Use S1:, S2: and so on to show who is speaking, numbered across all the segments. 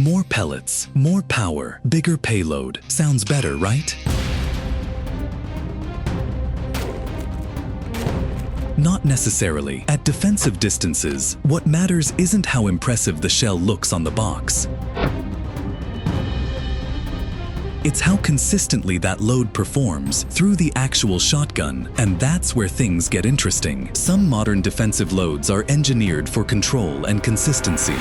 S1: More pellets, more power, bigger payload. Sounds better, right? Not necessarily. At defensive distances, what matters isn't how impressive the shell looks on the box. It's how consistently that load performs through the actual shotgun, and that's where things get interesting. Some modern defensive loads are engineered for control and consistency.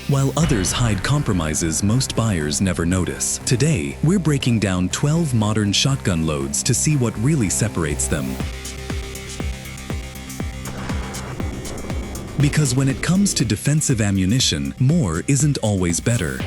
S1: While others hide compromises most buyers never notice. Today, we're breaking down 12 modern shotgun loads to see what really separates them. Because when it comes to defensive ammunition, more isn't always better.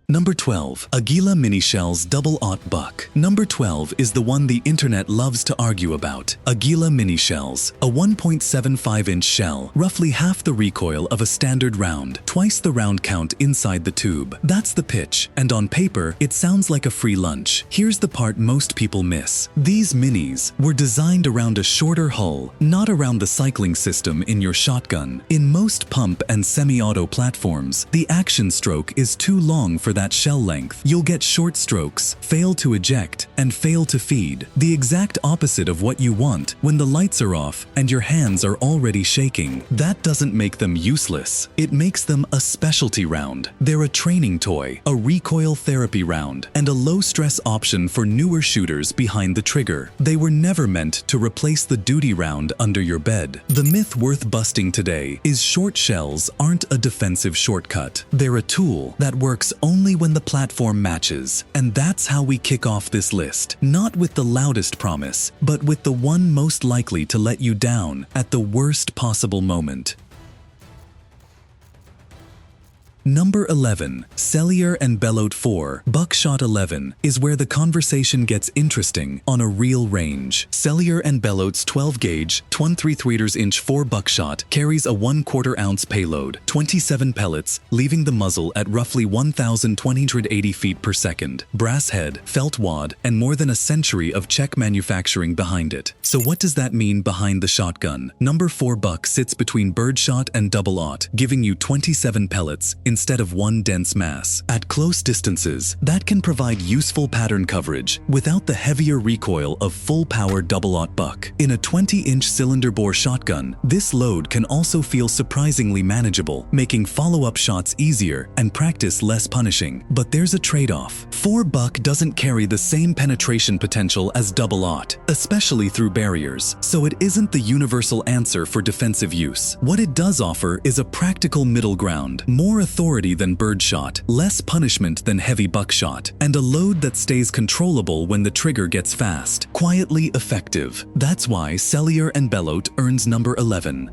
S1: Number 12. Aguila Mini-Shells Double-Aught Buck. Number 12 is the one the internet loves to argue about. Aguila Mini-Shells, a 1.75-inch shell, roughly half the recoil of a standard round, twice the round count inside the tube. That's the pitch, and on paper, it sounds like a free lunch. Here's the part most people miss. These minis were designed around a shorter hull, not around the cycling system in your shotgun. In most pump and semi-auto platforms, the action stroke is too long for that shell length. You'll get short strokes, fail to eject, and fail to feed. The exact opposite of what you want when the lights are off and your hands are already shaking. That doesn't make them useless. It makes them a specialty round. They're a training toy, a recoil therapy round, and a low-stress option for newer shooters behind the trigger. They were never meant to replace the duty round under your bed. The myth worth busting today is short shells aren't a defensive shortcut. They're a tool that works only when the platform matches. And that's how we kick off this list. Not with the loudest promise, but with the one most likely to let you down at the worst possible moment. Number 11. Sellier and Bellot 4 Buckshot 11 is where the conversation gets interesting on a real range. Sellier and Bellot's 12-gauge, 1/3-inch 4 Buckshot carries a 1/4 ounce payload, 27 pellets, leaving the muzzle at roughly 1,280 feet per second. Brass head, felt wad, and more than a century of Czech manufacturing behind it. So what does that mean behind the shotgun? Number 4 Buck sits between birdshot and double-aught, giving you 27 pellets instead of one dense mass. At close distances, that can provide useful pattern coverage without the heavier recoil of full-power double-aught buck. In a 20-inch cylinder bore shotgun, this load can also feel surprisingly manageable, making follow-up shots easier and practice less punishing. But there's a trade-off. 4 Buck doesn't carry the same penetration potential as double-aught, especially through barriers, so it isn't the universal answer for defensive use. What it does offer is a practical middle ground, more authority than birdshot, less punishment than heavy buckshot, and a load that stays controllable when the trigger gets fast. Quietly effective. That's why Sellier and Bellot earns number 11.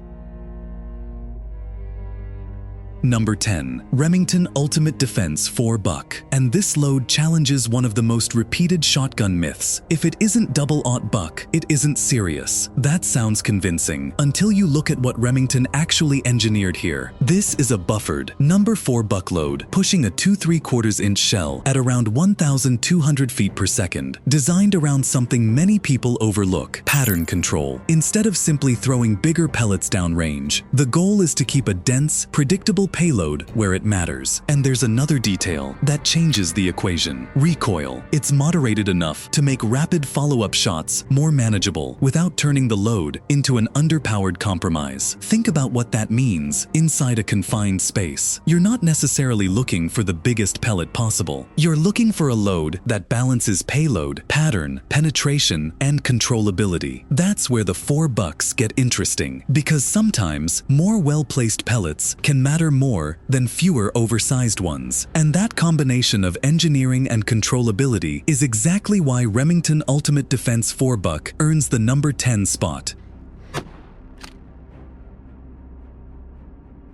S1: Number 10. Remington Ultimate Defense 4 Buck. And this load challenges one of the most repeated shotgun myths. If it isn't double-aught buck, it isn't serious. That sounds convincing, until you look at what Remington actually engineered here. This is a buffered, number 4 buck load, pushing a 2/3-inch shell at around 1,200 feet per second, designed around something many people overlook: pattern control. Instead of simply throwing bigger pellets downrange, the goal is to keep a dense, predictable payload where it matters. And there's another detail that changes the equation: recoil. It's moderated enough to make rapid follow-up shots more manageable without turning the load into an underpowered compromise. Think about what that means inside a confined space. You're not necessarily looking for the biggest pellet possible. You're looking for a load that balances payload, pattern, penetration, and controllability. That's where the 4 Bucks get interesting, because sometimes more well-placed pellets can matter more than fewer oversized ones. And that combination of engineering and controllability is exactly why Remington Ultimate Defense 4 Buck earns the number 10 spot.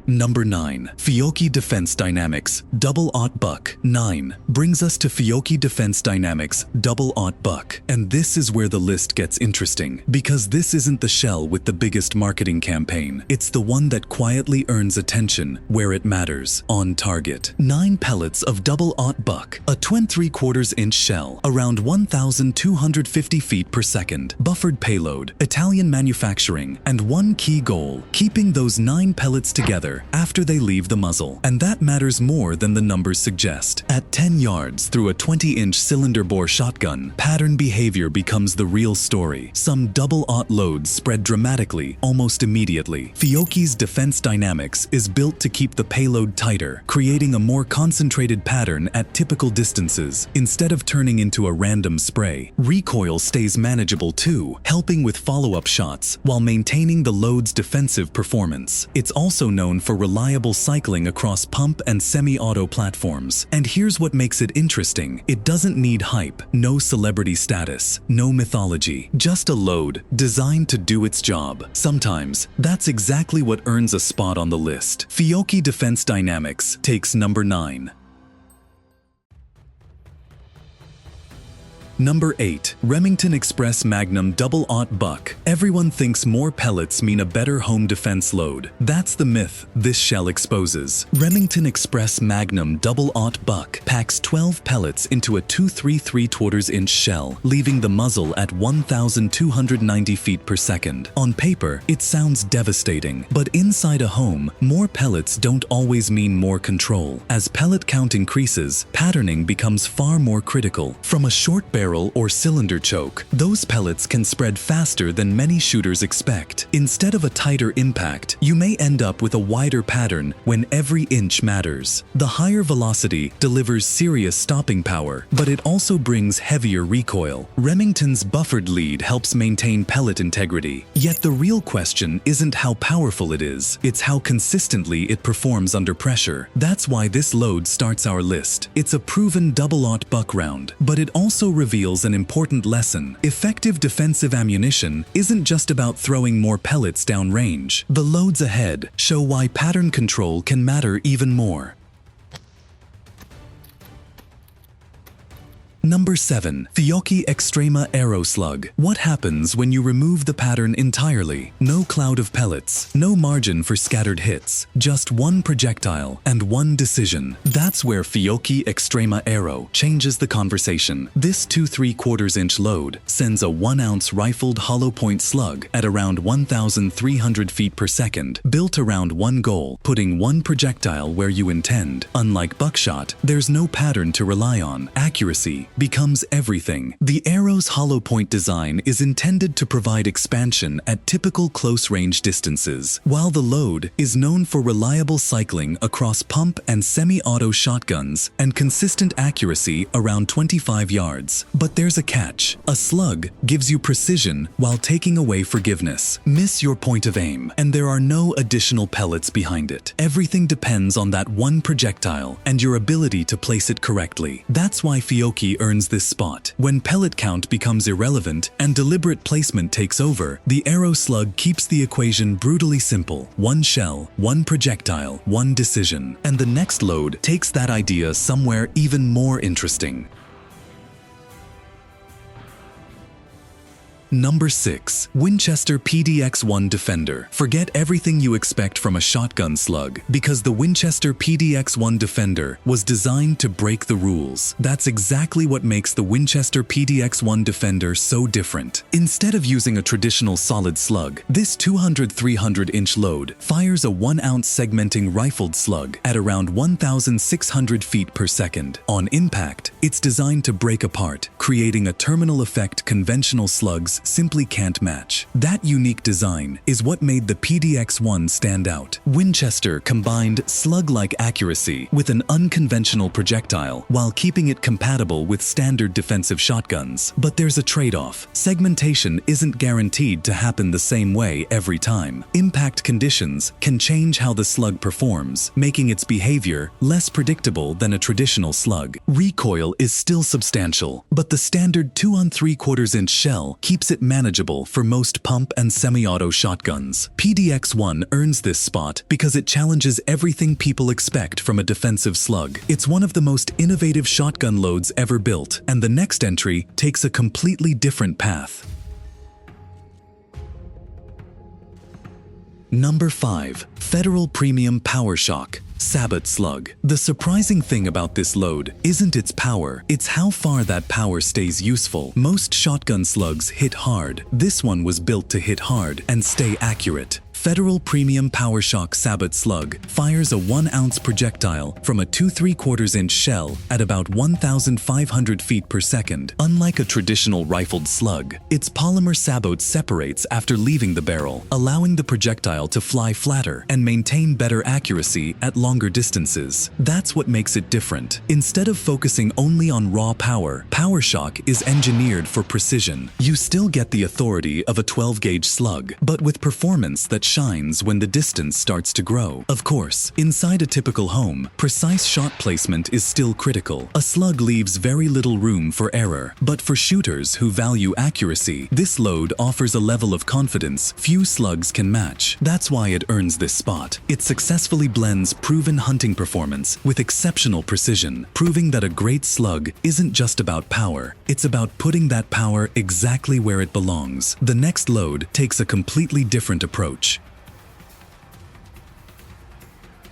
S1: Number 9. Fiocchi Defense Dynamics Double-Aught Buck 9 brings us to Fiocchi Defense Dynamics Double-Aught Buck. And this is where the list gets interesting, because this isn't the shell with the biggest marketing campaign. It's the one that quietly earns attention where it matters, on target. 9 pellets of Double-Aught Buck, a 23/4-inch shell, around 1,250 feet per second, buffered payload, Italian manufacturing, and one key goal: keeping those 9 pellets together after they leave the muzzle. And that matters more than the numbers suggest. At 10 yards through a 20-inch cylinder bore shotgun, pattern behavior becomes the real story. Some double-aught loads spread dramatically, almost immediately. Fiocchi's defense dynamics is built to keep the payload tighter, creating a more concentrated pattern at typical distances, instead of turning into a random spray. Recoil stays manageable too, helping with follow-up shots while maintaining the load's defensive performance. It's also known for reliable cycling across pump and semi-auto platforms. And here's what makes it interesting: it doesn't need hype, no celebrity status, no mythology, just a load designed to do its job. Sometimes that's exactly what earns a spot on the list. Fiocchi Defense Dynamics takes number 9. Number 8. Remington Express Magnum Double-Aught Buck. Everyone thinks more pellets mean a better home defense load. That's the myth this shell exposes. Remington Express Magnum Double-Aught Buck packs 12 pellets into a 2.33/4-inch shell, leaving the muzzle at 1,290 feet per second. On paper, it sounds devastating, but inside a home, more pellets don't always mean more control. As pellet count increases, patterning becomes far more critical. From a short barrel or cylinder choke, those pellets can spread faster than many shooters expect. Instead of a tighter impact, you may end up with a wider pattern when every inch matters. The higher velocity delivers serious stopping power, but it also brings heavier recoil. Remington's buffered lead helps maintain pellet integrity. Yet the real question isn't how powerful it is, it's how consistently it performs under pressure. That's why this load starts our list. It's a proven double-aught buck round, but it also reveals an important lesson. Effective defensive ammunition isn't just about throwing more pellets downrange. The loads ahead show why pattern control can matter even more. Number 7. Fiocchi Extrema Aeroslug. What happens when you remove the pattern entirely? No cloud of pellets, no margin for scattered hits, just one projectile and one decision. That's where Fiocchi Extrema Aero changes the conversation. This 2.75-inch load sends a 1-ounce rifled hollow-point slug at around 1,300 feet per second, built around one goal: putting one projectile where you intend. Unlike Buckshot, there's no pattern to rely on. Accuracy becomes everything. The Aero's hollow point design is intended to provide expansion at typical close-range distances, while the load is known for reliable cycling across pump and semi-auto shotguns and consistent accuracy around 25 yards. But there's a catch. A slug gives you precision while taking away forgiveness. Miss your point of aim, and there are no additional pellets behind it. Everything depends on that one projectile and your ability to place it correctly. That's why Fiocchi earns this spot. When pellet count becomes irrelevant and deliberate placement takes over, the Aeroslug keeps the equation brutally simple: one shell, one projectile, one decision. And the next load takes that idea somewhere even more interesting. Number 6. Winchester PDX-1 Defender. Forget everything you expect from a shotgun slug, because the Winchester PDX-1 Defender was designed to break the rules. That's exactly what makes the Winchester PDX-1 Defender so different. Instead of using a traditional solid slug, this 200-300-inch load fires a 1-ounce segmenting rifled slug at around 1,600 feet per second. On impact, it's designed to break apart, creating a terminal effect conventional slugs simply can't match. That unique design is what made the PDX-1 stand out. Winchester combined slug-like accuracy with an unconventional projectile while keeping it compatible with standard defensive shotguns. But there's a trade-off. Segmentation isn't guaranteed to happen the same way every time. Impact conditions can change how the slug performs, making its behavior less predictable than a traditional slug. Recoil is still substantial, but the standard 2 3/4-inch shell keeps makes it manageable for most pump and semi-auto shotguns. PDX-1 earns this spot because it challenges everything people expect from a defensive slug. It's one of the most innovative shotgun loads ever built, and the next entry takes a completely different path. Number 5. Federal Premium Power-Shok Sabot Slug. The surprising thing about this load isn't its power, it's how far that power stays useful. Most shotgun slugs hit hard. This one was built to hit hard and stay accurate. Federal Premium Power-Shok Sabot Slug fires a 1-ounce projectile from a 2 3/4-inch shell at about 1,500 feet per second. Unlike a traditional rifled slug, its polymer sabot separates after leaving the barrel, allowing the projectile to fly flatter and maintain better accuracy at longer distances. That's what makes it different. Instead of focusing only on raw power, Power-Shok is engineered for precision. You still get the authority of a 12-gauge slug, but with performance that shines when the distance starts to grow. Of course, inside a typical home, precise shot placement is still critical. A slug leaves very little room for error, but for shooters who value accuracy, this load offers a level of confidence few slugs can match. That's why it earns this spot. It successfully blends proven hunting performance with exceptional precision, proving that a great slug isn't just about power, it's about putting that power exactly where it belongs. The next load takes a completely different approach.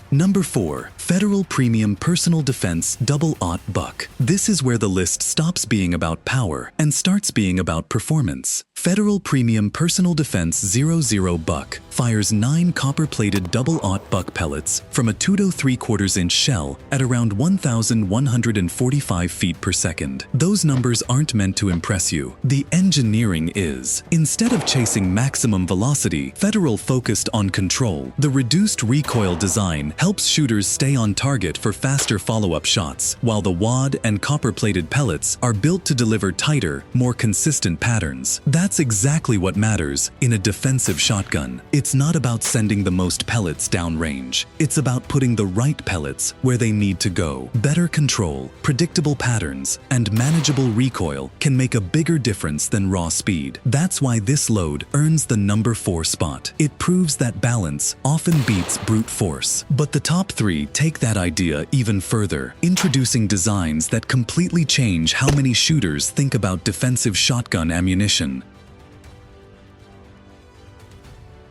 S1: Number 4. Federal Premium Personal Defense Double-Aught Buck. This is where the list stops being about power and starts being about performance. Federal Premium Personal Defense 00 Buck fires 9 copper-plated double-aught buck pellets from a 2 3/4-inch shell at around 1,145 feet per second. Those numbers aren't meant to impress you. The engineering is. Instead of chasing maximum velocity, Federal focused on control. The reduced recoil design helps shooters stay on target for faster follow-up shots, while the wad and copper-plated pellets are built to deliver tighter, more consistent patterns. That's exactly what matters in a defensive shotgun. It's not about sending the most pellets downrange. It's about putting the right pellets where they need to go. Better control, predictable patterns, and manageable recoil can make a bigger difference than raw speed. That's why this load earns the number 4 spot. It proves that balance often beats brute force. But the top 3 take that idea even further, introducing designs that completely change how many shooters think about defensive shotgun ammunition.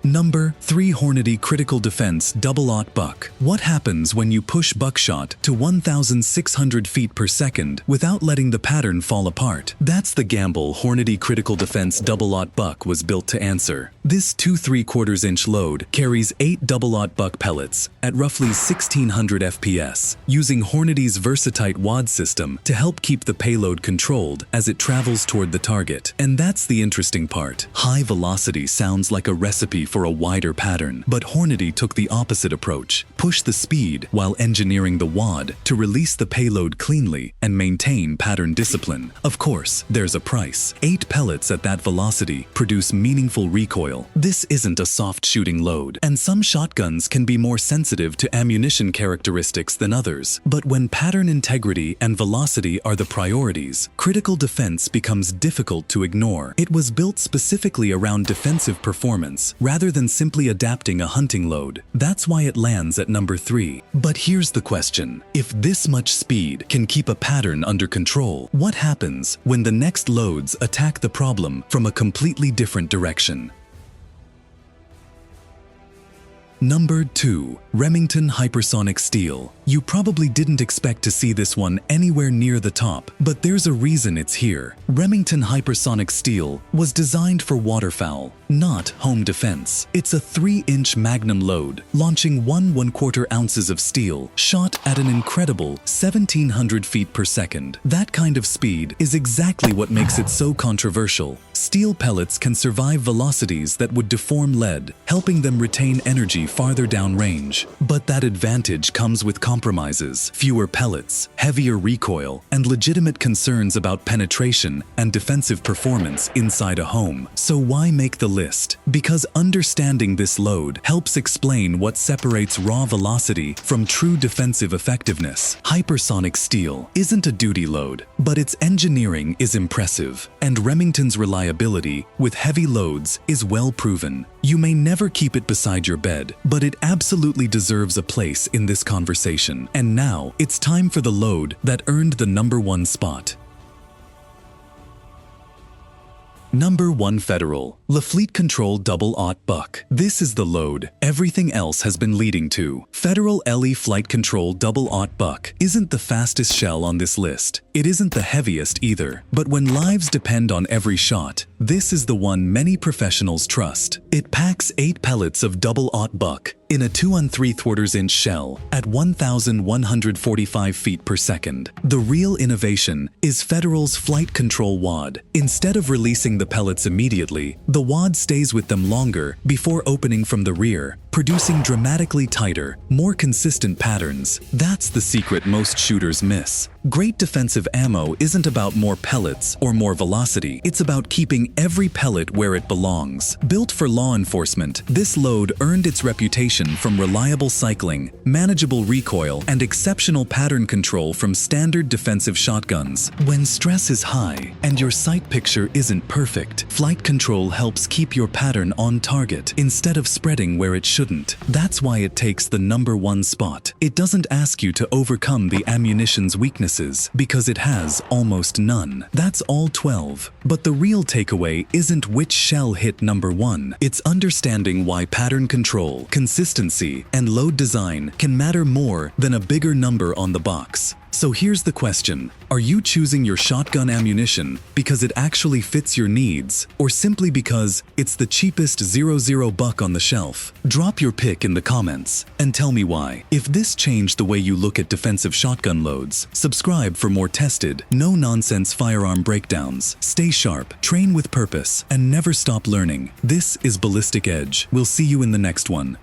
S1: Number 3. Hornady Critical Defense Double-Aught Buck. What happens when you push Buckshot to 1,600 feet per second without letting the pattern fall apart? That's the gamble Hornady Critical Defense Double-Aught Buck was built to answer. This 2 3/4-inch load carries 8 double-aught buck pellets at roughly 1,600 FPS, using Hornady's Versatite wad system to help keep the payload controlled as it travels toward the target. And that's the interesting part. High velocity sounds like a recipe for a wider pattern, but Hornady took the opposite approach, push the speed while engineering the wad to release the payload cleanly and maintain pattern discipline. Of course, there's a price. 8 pellets at that velocity produce meaningful recoil. This isn't a soft shooting load, and some shotguns can be more sensitive to ammunition characteristics than others. But when pattern integrity and velocity are the priorities, critical defense becomes difficult to ignore. It was built specifically around defensive performance, rather than simply adapting a hunting load. That's why it lands at number 3. But here's the question. If this much speed can keep a pattern under control, what happens when the next loads attack the problem from a completely different direction? Number 2. Remington Hypersonic Steel. You probably didn't expect to see this one anywhere near the top, but there's a reason it's here. Remington Hypersonic Steel was designed for waterfowl, not home defense. It's a 3-inch Magnum load, launching 1¼ ounces of steel, shot at an incredible 1,700 feet per second. That kind of speed is exactly what makes it so controversial. Steel pellets can survive velocities that would deform lead, helping them retain energy farther down range. But that advantage comes with compromises, fewer pellets, heavier recoil, and legitimate concerns about penetration and defensive performance inside a home. So why make the list? Because understanding this load helps explain what separates raw velocity from true defensive effectiveness. Hypersonic steel isn't a duty load, but its engineering is impressive, and Remington's reliability with heavy loads is well proven. You may never keep it beside your bed, but it absolutely deserves a place in this conversation. And now, it's time for the load that earned the #1 spot. Number 1 Federal FliteControl Double-Aught Buck. This is the load everything else has been leading to. Federal FliteControl Double-Aught Buck isn't the fastest shell on this list. It isn't the heaviest either. But when lives depend on every shot, this is the one many professionals trust. It packs 8 pellets of Double-Aught Buck in a 2 3/4-inch shell at 1,145 feet per second. The real innovation is Federal's FliteControl wad. Instead of releasing the pellets immediately, the wad stays with them longer before opening from the rear, producing dramatically tighter, more consistent patterns. That's the secret most shooters miss. Great defensive ammo isn't about more pellets or more velocity. It's about keeping every pellet where it belongs. Built for law enforcement, this load earned its reputation from reliable cycling, manageable recoil, and exceptional pattern control from standard defensive shotguns. When stress is high and your sight picture isn't perfect, FliteControl helps keep your pattern on target instead of spreading where it shouldn't. That's why it takes the #1 spot. It doesn't ask you to overcome the ammunition's weaknesses because it has almost none. That's all 12. But the real takeaway isn't which shell hit #1. It's understanding why pattern control, consistency, and load design can matter more than a bigger number on the box. So here's the question. Are you choosing your shotgun ammunition because it actually fits your needs, or simply because it's the cheapest 00 buck on the shelf? Drop your pick in the comments and tell me why. If this changed the way you look at defensive shotgun loads, subscribe for more tested, no-nonsense firearm breakdowns. Stay sharp, train with purpose, and never stop learning. This is Ballistic Edge. We'll see you in the next one.